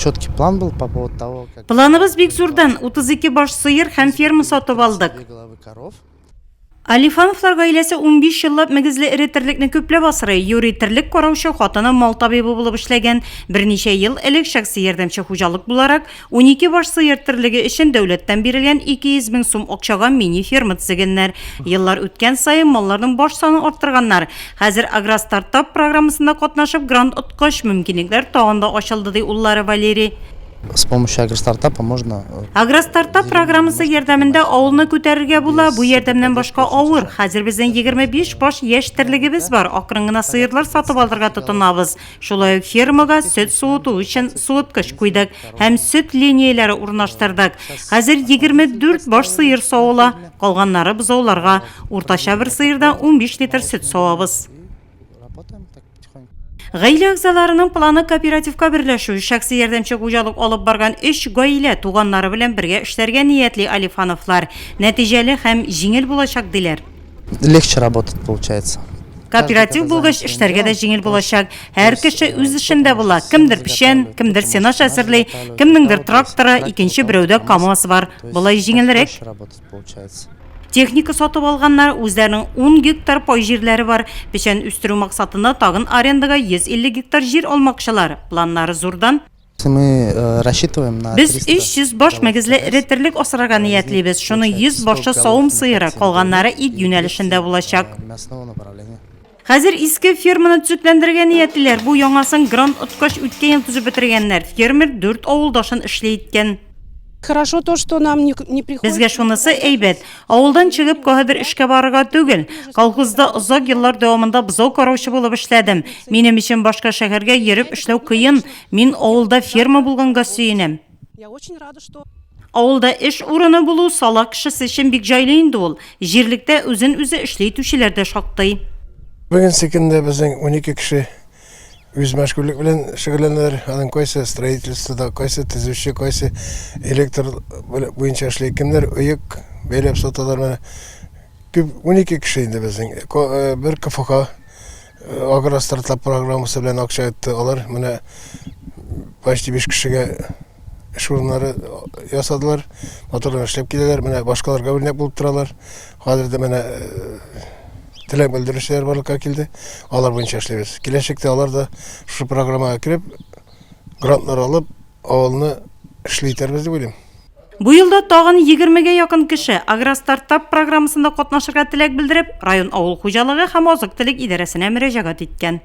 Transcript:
четкий план был по поводу того, как... Планыбыз бик зурдан 32 баш сыйыр һәм ферма сатып алдык. 32 головы коров. Алифановлар гаиләсе 15 еллап мөгезле эре терлекне көпләп асрый. Юрий терлек караучы хатыны мал табибы булып эшләгән. Берничә ел элек шәхси ярдәмче хуҗалык буларак 12 баш сыйыр терлеге өчен дәүләттән бирелгән 200 мең сум акчага мини ферма төзегәннәр. Еллар үткән саен малларның баш санын арттырганнар. Хәзер агростартап программасында катнашып грант откач мөмкинлекләр тагын да ачылды ди уллары Валерий. С помощью агростартапа можно... Агростартап программасы ярдәмендә авылны күтәрергә була. Бу ярдәмнән башка авыр. Хәзер безнең 25 баш яшь терлегебез бар. Акрын гына сыерлар сатып алдырга тотынабыз. Шулай ук фермага сөт суыту өчен суыткыч куйдык һәм сөт линияләре урнаштырдык. Хәзер 24 баш сыер сауыла. Калганнары бозауларга. Уртача бер сыердан 15 литр сөт савабыз. Гаилә әгъзаларының планы кооперативка берләшү. Шәхси ярдәмче хуҗалык алып барган 3 гаилә туганнары белән бергә эшләргә ниятли Алифановлар. Нәтиҗәле һәм җиңел булачак диләр. Легче работать получается. Кооператив булгач эшләргә дә җиңел булачак. Һәр кеше үз эшендә була. Кемдер печән, кемдер сенаж әзерли, кемнеңдер тракторы, икенче берәүдә КАМАЗ бар. Булай җиңелрәк. Техника сатып алганнар үзләренең 10 гектар пай җирләре бар. Печән үстерү максатында тагын арендага 150 гектар җир алмакчылар. Планнары зурдан. Мы рассчитываем на 300. Без 300 баш мөгезле эре терлек асрарга ниятлибез. Шуның 100 башы савым сыйыры, калганнары ит юнәлешендә булачак. Хәзер иске ферманы төзекләндерергә ниятлиләр. Бу яңасын грант откач үткән ел төзеп бетергәннәр. Фермер 4 авылдашын эшли иткән. Хорошо то, что нам не приходится. Безгә шунысы әйбәт. Авылдан чыгып кадәр эшкә барырга түгел. Колхозда озак еллар дәвамында бозау караучы булып эшләдем. Минем өчен башка шәһәргә йөреп эшләү кыен. Мин авылда ферма булганга сөенәм. Я очень рада, что Авылда эш урыны булу сала кешесе өчен бик җайлы инде ул. Җирлектә үзен-үзе эшли итүчеләр дә шактый. Бүген секендә безнең 12 кеше үз мәшгульлек белән шөгыльләнәләр. Аның кайсы строительствода, кайсы төзүче, кайсы электр буенча эшли, кемнәр ыек бәйләп саталар. Менә күп 12 кеше инде безнең. Бер КФК агростартап программасы белән акча итте. Алар менә почти 5 кешегә эш урыннары ясадылар. Моторлар эшләп киләләр. Менә башкаларга үрнәк булып торалар. Хәзер дә менә теләк белдерүчеләр барлыкка килде. Алар буенча эшләбез. Киләчәктә алар да шу программага кирип, грантлар алып, авылны эшләйтербез дип уйлыйм. Бу елда тагын 20гә якын кеше агростартап программасында катнашырга теләк белдереп, район авыл хуҗалыгы һәм азык-төлек идарәсенә мөрәҗәгать иткән.